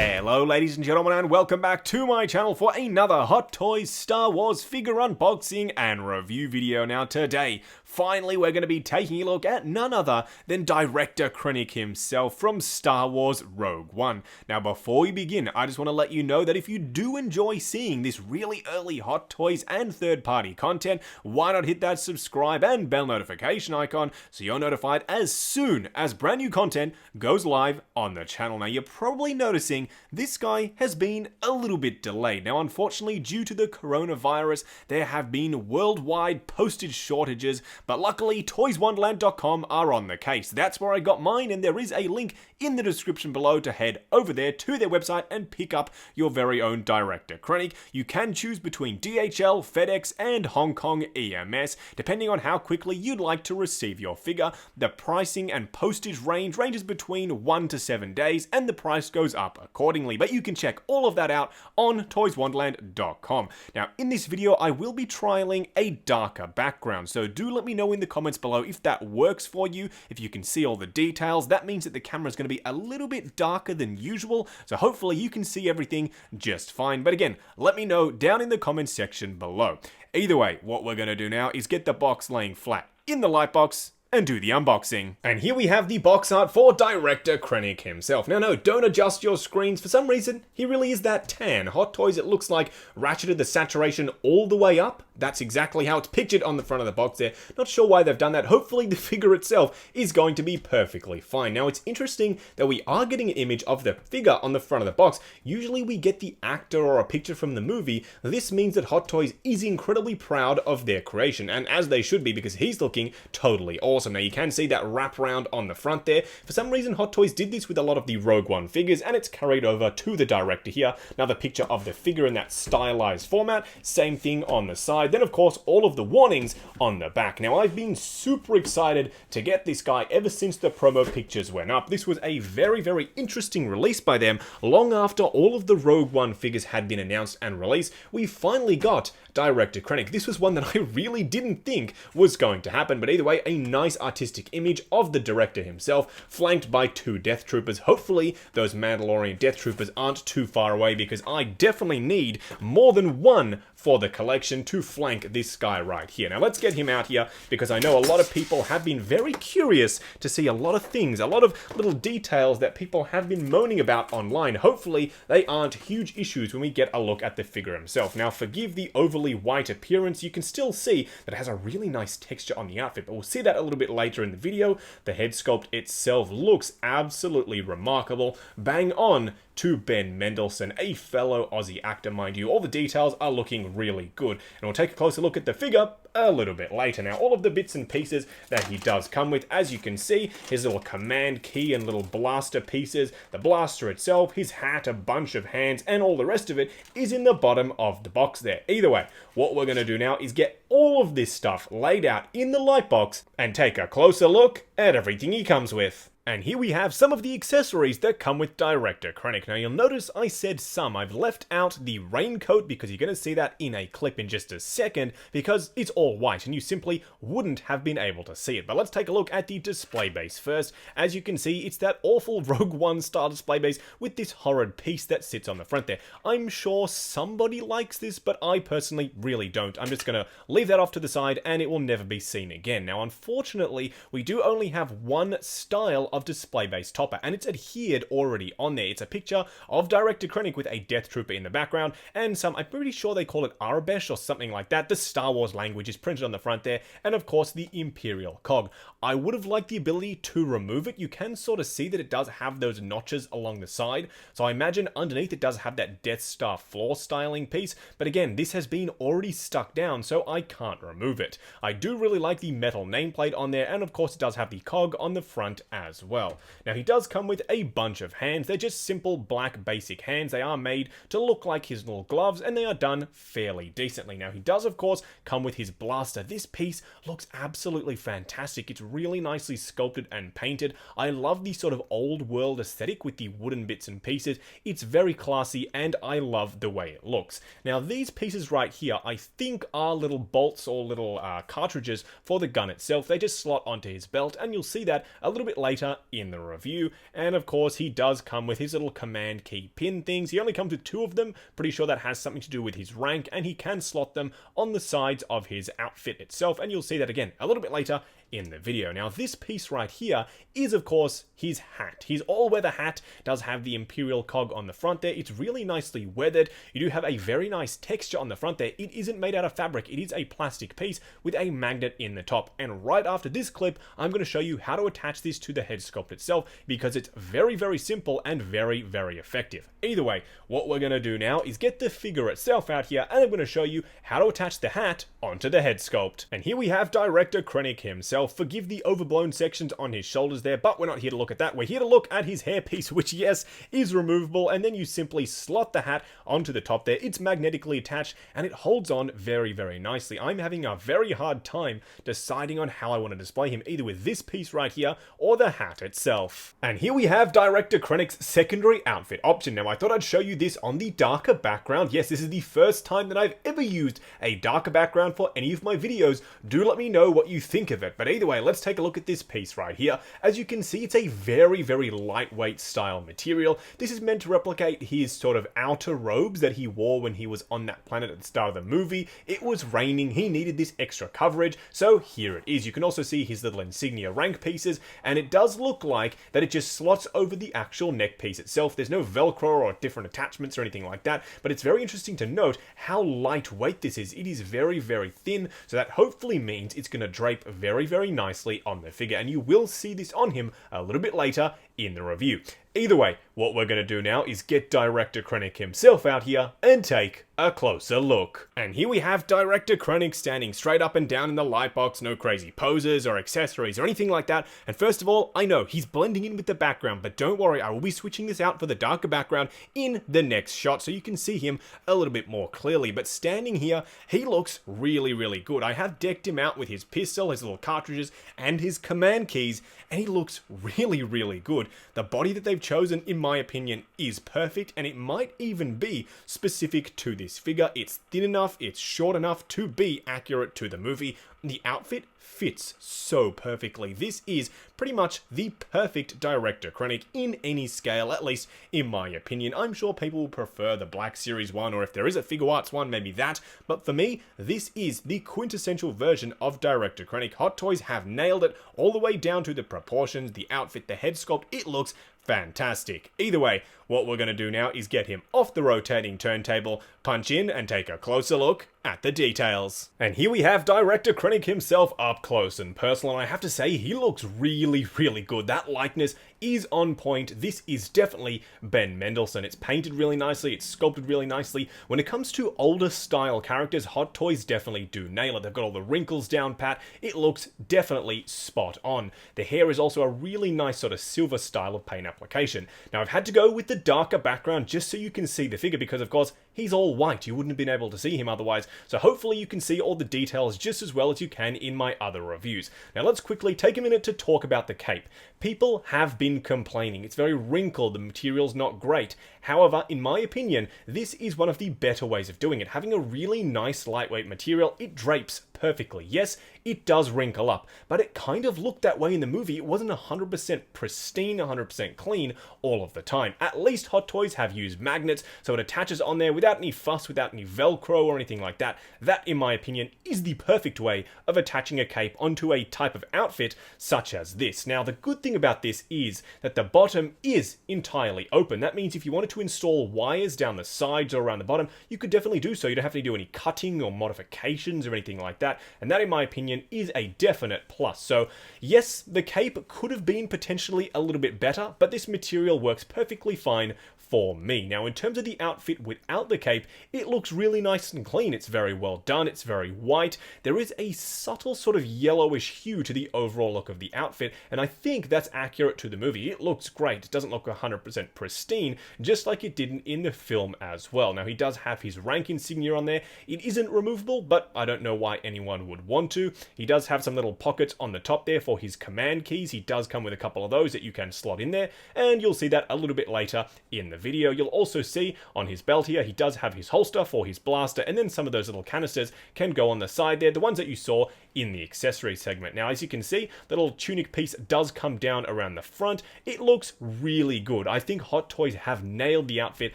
Hello ladies and gentlemen, and welcome back to my channel for another Hot Toys Star Wars figure unboxing and review video. Now today, finally we're going to be taking a look at none other than director Krennic himself from Star Wars Rogue One. Now before we begin, I just want to let you know that if you do enjoy seeing this really early Hot Toys and third-party content, why not hit that subscribe and bell notification icon so you're notified as soon as brand new content goes live on the channel. Now you're probably noticing this guy has been a little bit delayed. Now unfortunately, due to the coronavirus, there have been worldwide postage shortages, but luckily toyswonderland.com are on the case. That's where I got mine, and there is a link in the description below to head over there to their website and pick up your very own director Krennic. You can choose between DHL, FedEx, and Hong Kong EMS, depending on how quickly you'd like to receive your figure. The pricing and postage ranges between 1 to 7 days, and the price goes up accordingly, but you can check all of that out on toyswonderland.com. Now in this video I will be trialing a darker background, so do let me know in the comments below if that works for you. If you can see all the details, that means that the camera is going to be a little bit darker than usual, so hopefully you can see everything just fine. But again, let me know down in the comments section below. Either way, what we're going to do now is get the box laying flat in the light box and do the unboxing. And here we have the box art for director Krennic himself. Now no, don't adjust your screens. For some reason, he really is that tan. Hot Toys, it looks like, ratcheted the saturation all the way up. That's exactly how it's pictured on the front of the box there. Not sure why they've done that. Hopefully the figure itself is going to be perfectly fine. Now it's interesting that we are getting an image of the figure on the front of the box. Usually we get the actor or a picture from the movie. This means that Hot Toys is incredibly proud of their creation, and as they should be, because he's looking totally awesome. Now you can see that wraparound on the front there. For some reason Hot Toys did this with a lot of the Rogue One figures, and it's carried over to the director here. Another picture of the figure in that stylized format. Same thing on the side. Then of course all of the warnings on the back. Now I've been super excited to get this guy ever since the promo pictures went up. This was a very interesting release by them. Long after all of the Rogue One figures had been announced and released, we finally got director Krennic. This was one that I really didn't think was going to happen, but either way, a nice artistic image of the director himself, flanked by 2 Death Troopers. Hopefully those Mandalorian Death Troopers aren't too far away, because I definitely need more than one for the collection to flank this guy right here. Now let's get him out here, because I know a lot of people have been very curious to see a lot of things, a lot of little details that people have been moaning about online. Hopefully they aren't huge issues when we get a look at the figure himself. Now forgive the overly white appearance. You can still see that it has a really nice texture on the outfit, but we'll see that a little bit later in the video. The head sculpt itself looks absolutely remarkable. Bang on to Ben Mendelsohn, a fellow Aussie actor, mind you. All the details are looking really good, and we'll take a closer look at the figure a little bit later. Now all of the bits and pieces that he does come with, as you can see, his little command key and little blaster pieces, the blaster itself, his hat, a bunch of hands, and all the rest of it is in the bottom of the box there. Either way, what we're going to do now is get all of this stuff laid out in the light box and take a closer look at everything he comes with. And here we have some of the accessories that come with director Krennic. Now you'll notice I said some. I've left out the raincoat because you're going to see that in a clip in just a second, because it's all white and you simply wouldn't have been able to see it. But let's take a look at the display base first. As you can see, it's that awful Rogue One style display base with this horrid piece that sits on the front there. I'm sure somebody likes this, but I personally really don't. I'm just going to leave that off to the side and it will never be seen again. Now unfortunately, we do only have one style of display base topper, and it's adhered already on there. It's a picture of director Krennic with a Death Trooper in the background and some, I'm pretty sure they call it Arabesh or something like that. The Star Wars language is printed on the front there, and of course the Imperial cog. I would have liked the ability to remove it. You can sort of see that it does have those notches along the side, so I imagine underneath it does have that Death Star floor styling piece, but again, this has been already stuck down, so I can't remove it. I do really like the metal nameplate on there, and of course it does have the cog on the front as well. Now he does come with a bunch of hands. They're just simple black basic hands. They are made to look like his little gloves, and they are done fairly decently. Now he does of course come with his blaster. This piece looks absolutely fantastic. It's really nicely sculpted and painted. I love the sort of old world aesthetic with the wooden bits and pieces. It's very classy and I love the way it looks. Now these pieces right here I think are little bolts or little cartridges for the gun itself. They just slot onto his belt, and you'll see that a little bit later later in the review. And of course, he does come with his little command key pin things. He only comes with 2 of them. Pretty sure that has something to do with his rank, and he can slot them on the sides of his outfit itself, and you'll see that again a little bit later in the video. Now, this piece right here is, of course, his hat. His all-weather hat does have the Imperial cog on the front there. It's really nicely weathered. You do have a very nice texture on the front there. It isn't made out of fabric. It is a plastic piece with a magnet in the top. And right after this clip, I'm going to show you how to attach this to the head sculpt itself, because it's very, very simple and very, very effective. Either way, what we're going to do now is get the figure itself out here, and I'm going to show you how to attach the hat onto the head sculpt. And here we have director Krennic himself. Forgive the overblown sections on his shoulders there, but we're not here to look at that. We're here to look at his hairpiece, which, yes, is removable, and then you simply slot the hat onto the top there. It's magnetically attached, and it holds on very, very nicely. I'm having a very hard time deciding on how I want to display him, either with this piece right here or the hat itself. And here we have director Krennic's secondary outfit option. Now, I thought I'd show you this on the darker background. Yes, this is the first time that I've ever used a darker background for any of my videos. Do let me know what you think of it. But either way, let's take a look at this piece right here. As you can see, it's a very, very lightweight style material. This is meant to replicate his sort of outer robes that he wore when he was on that planet at the start of the movie. It was raining, he needed this extra coverage, so here it is. You can also see his little insignia rank pieces, and it does look like that it just slots over the actual neck piece itself. There's no Velcro or different attachments or anything like that, but it's very interesting to note how lightweight this is. It is very, very thin, so that hopefully means it's going to drape very, very nicely on the figure, and you will see this on him a little bit later in the review. Either way, what we're going to do now is get director Krennic himself out here and take a closer look. And here we have director Krennic standing straight up and down in the light box, no crazy poses or accessories or anything like that. And first of all, I know he's blending in with the background, but don't worry, I will be switching this out for the darker background in the next shot so you can see him a little bit more clearly. But standing here, he looks really, really good. I have decked him out with his pistol, his little cartridges, and his command keys, and he looks really, really good. The body that they've chosen, in my opinion, is perfect, and it might even be specific to this figure. It's thin enough, it's short enough to be accurate to the movie. The outfit fits so perfectly. This is pretty much the perfect director Krennic in any scale, at least in my opinion. I'm sure people will prefer the Black Series one, or if there is a Figure Arts one, maybe that. But for me, this is the quintessential version of director Krennic. Hot Toys have nailed it all the way down to the proportions, the outfit, the head sculpt. It looks fantastic. Either way, what we're going to do now is get him off the rotating turntable, punch in, and take a closer look at the details. And here we have director Krennic himself up close and personal, and I have to say, he looks really, really good. That likeness is on point. This is definitely Ben Mendelsohn. It's painted really nicely, it's sculpted really nicely. When it comes to older style characters, Hot Toys definitely do nail it. They've got all the wrinkles down pat. It looks definitely spot on. The hair is also a really nice sort of silver style of paint application. Now, I've had to go with the darker background just so you can see the figure, because of course he's all white. You wouldn't have been able to see him otherwise, so hopefully you can see all the details just as well as you can in my other reviews. Now let's quickly take a minute to talk about the cape. People have been complaining. It's very wrinkled, the material's not great. However, in my opinion, this is one of the better ways of doing it. Having a really nice lightweight material, it drapes perfectly. Yes, it does wrinkle up, but it kind of looked that way in the movie. It wasn't 100% pristine, 100% clean all of the time. At least Hot Toys have used magnets, so it attaches on there without any fuss, without any Velcro or anything like that. That, in my opinion, is the perfect way of attaching a cape onto a type of outfit such as this. Now, the good thing about this is that the bottom is entirely open. That means if you wanted to install wires down the sides or around the bottom, you could definitely do so. You don't have to do any cutting or modifications or anything like that. And that, in my opinion, is a definite plus. So yes, the cape could have been potentially a little bit better, but this material works perfectly fine for me. Now, in terms of the outfit without the cape, it looks really nice and clean. It's very well done. It's very white. There is a subtle sort of yellowish hue to the overall look of the outfit, and I think that's accurate to the movie. It looks great. It doesn't look 100% pristine, just like it did in the film as well. Now, he does have his rank insignia on there. It isn't removable, but I don't know why anyone would want to. He does have some little pockets on the top there for his command keys. He does come with a couple of those that you can slot in there, and you'll see that a little bit later in the video. You'll also see on his belt here, he does have his holster for his blaster, and then some of those little canisters can go on the side there. The ones that you saw in the accessories segment. Now, as you can see, the little tunic piece does come down around the front. It looks really good. I think Hot Toys have nailed the outfit,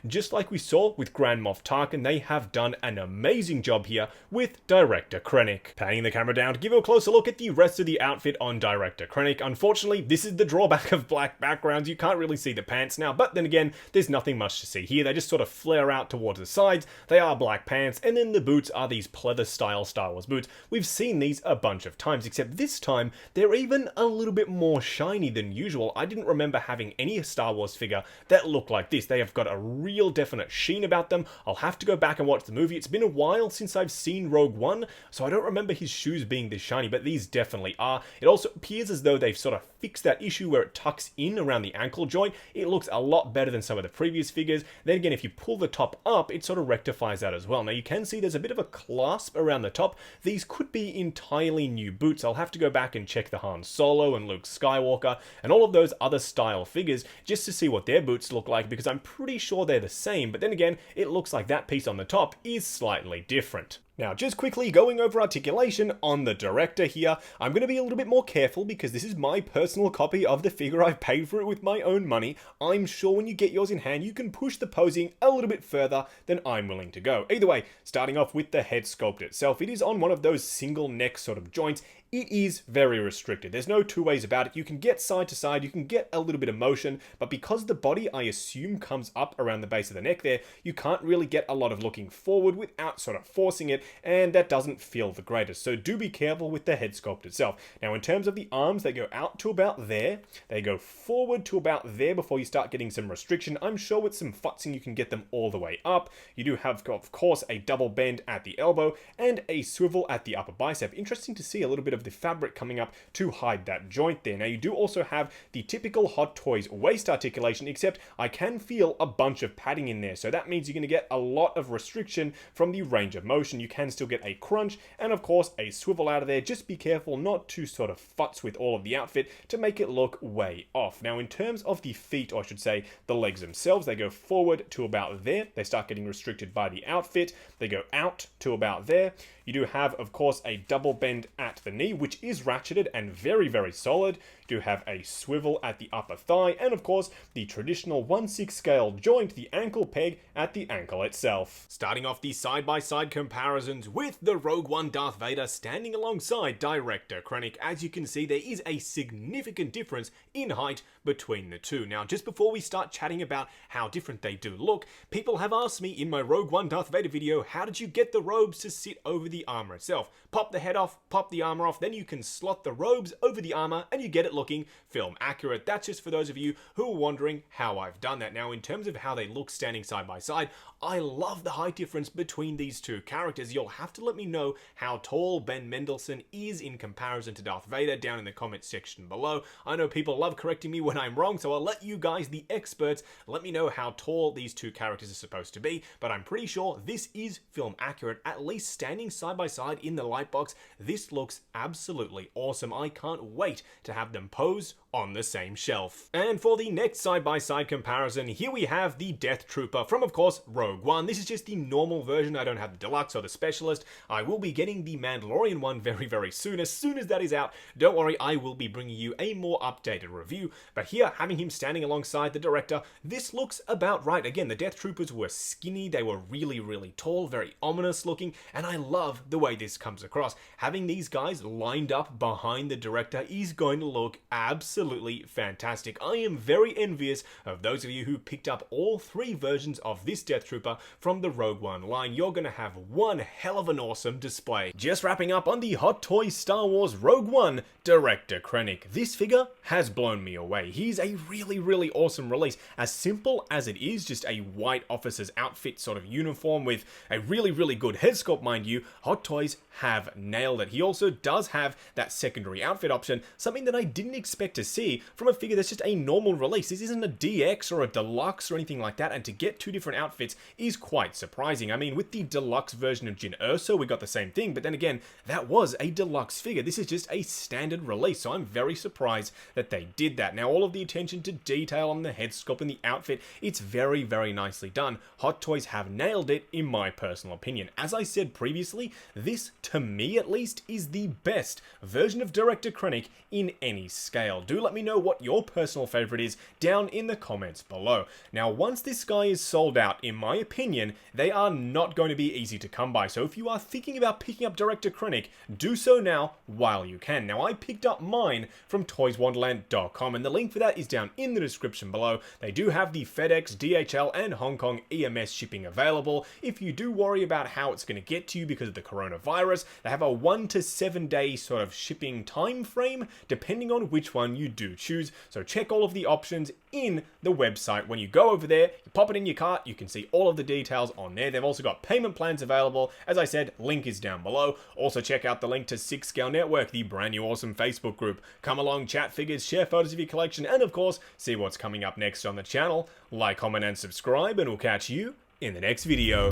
just like we saw with Grand Moff Tarkin. They have done an amazing job here with Director Krennic. Panning the camera down to give you a closer look at the rest of the outfit on Director Krennic. Unfortunately, this is the drawback of black backgrounds. You can't really see the pants now, but then again, there's nothing much to see here. They just sort of flare out towards the sides. They are black pants, and then the boots are these pleather style Star Wars boots. We've seen these a bunch of times, except this time they're even a little bit more shiny than usual. I didn't remember having any Star Wars figure that looked like this. They have got a real definite sheen about them. I'll have to go back and watch the movie. It's been a while since I've seen Rogue One, so I don't remember his shoes being this shiny, but these definitely are. It also appears as though they've sort of fixed that issue where it tucks in around the ankle joint. It looks a lot better than some of the previous figures. Then again, if you pull the top up, it sort of rectifies that as well. Now you can see there's a bit of a clasp around the top. These could be entirely new boots. I'll have to go back and check the Han Solo and Luke Skywalker and all of those other style figures just to see what their boots look like, because I'm pretty sure they're the same, but then again, it looks like that piece on the top is slightly different. Now, just quickly going over articulation on the director here, I'm going to be a little bit more careful because this is my personal copy of the figure. I've paid for it with my own money. I'm sure when you get yours in hand, you can push the posing a little bit further than I'm willing to go. Either way, starting off with the head sculpt itself, it is on one of those single neck sort of joints. It is very restricted. There's no two ways about it. You can get side to side, you can get a little bit of motion, but because the body, I assume, comes up around the base of the neck there, you can't really get a lot of looking forward without sort of forcing it, and that doesn't feel the greatest. So do be careful with the head sculpt itself. Now, in terms of the arms, they go out to about there. They go forward to about there before you start getting some restriction. I'm sure with some futzing, you can get them all the way up. You do have, of course, a double bend at the elbow and a swivel at the upper bicep. Interesting to see a little bit of the fabric coming up to hide that joint there. Now, you do also have the typical Hot Toys waist articulation, except I can feel a bunch of padding in there. So that means you're going to get a lot of restriction from the range of motion. You can still get a crunch and, of course, a swivel out of there. Just be careful not to sort of futz with all of the outfit to make it look way off. Now, in terms of the feet, or I should say the legs themselves, they go forward to about there. They start getting restricted by the outfit. They go out to about there. You do have, of course, a double bend at the knee, which is ratcheted and very, very solid. You do have a swivel at the upper thigh, and of course, the traditional 1/6 scale joint, the ankle peg at the ankle itself. Starting off the side-by-side comparisons with the Rogue One Darth Vader standing alongside Director Krennic. As you can see, there is a significant difference in height between the two. Now, just before we start chatting about how different they do look, people have asked me in my Rogue One Darth Vader video, how did you get the robes to sit over the armor itself? Pop the head off, pop the armor off, then you can slot the robes over the armor and you get it looking film accurate. That's just for those of you who are wondering how I've done that. Now, in terms of how they look standing side by side, I love the height difference between these two characters. You'll have to let me know how tall Ben Mendelsohn is in comparison to Darth Vader down in the comments section below. I know people love correcting me when I'm wrong, so I'll let you guys, the experts, let me know how tall these two characters are supposed to be, but I'm pretty sure this is film accurate, at least standing side by side in the light box. This looks absolutely awesome. I can't wait to have them pose on the same shelf. And for the next side-by-side comparison, here we have the Death Trooper from, of course, Rogue One. This is just the normal version. I don't have the deluxe or the specialist. I will be getting the Mandalorian one very, very soon. As soon as that is out, don't worry, I will be bringing you a more updated review. But here, having him standing alongside the director, this looks about right. Again, the Death Troopers were skinny. They were really, really tall, very ominous looking, and I love the way this comes across. Having these guys lined up behind the director is going to look absolutely fantastic. I am very envious of those of you who picked up all three versions of this Death Trooper from the Rogue One line. You're going to have one hell of an awesome display. Just wrapping up on the Hot Toys Star Wars Rogue One Director Krennic. This figure has blown me away. He's a really, really awesome release. As simple as it is, just a white officer's outfit sort of uniform with a really, really good head sculpt, mind you, Hot Toys have nailed it. He also does have that secondary outfit option, something that I didn't expect to see from a figure that's just a normal release. This isn't a DX or a deluxe or anything like that, and to get two different outfits is quite surprising. I mean, with the deluxe version of Jyn Erso, we got the same thing, but then again, that was a deluxe figure. This is just a standard release, so I'm very surprised that they did that. Now, all of the attention to detail on the head sculpt and the outfit, it's very, very nicely done. Hot Toys have nailed it, in my personal opinion. As I said previously, this, to me at least, is the best best version of Director Krennic in any scale. Do let me know what your personal favourite is down in the comments below. Now, once this guy is sold out, in my opinion, they are not going to be easy to come by. So if you are thinking about picking up Director Krennic, do so now while you can. Now, I picked up mine from toyswonderland.com, and the link for that is down in the description below. They do have the FedEx, DHL, and Hong Kong EMS shipping available. If you do worry about how it's going to get to you because of the coronavirus, they have a 1 to 7 day sort of shipping time frame, depending on which one you do choose. So check all of the options in the website. When you go over there, you pop it in your cart, you can see all of the details on there. They've also got payment plans available. As I said, link is down below. Also check out the link to 6 Scale Network, the brand new awesome Facebook group. Come along, chat figures, share photos of your collection, and of course, see what's coming up next on the channel. Like, comment, and subscribe, and we'll catch you in the next video.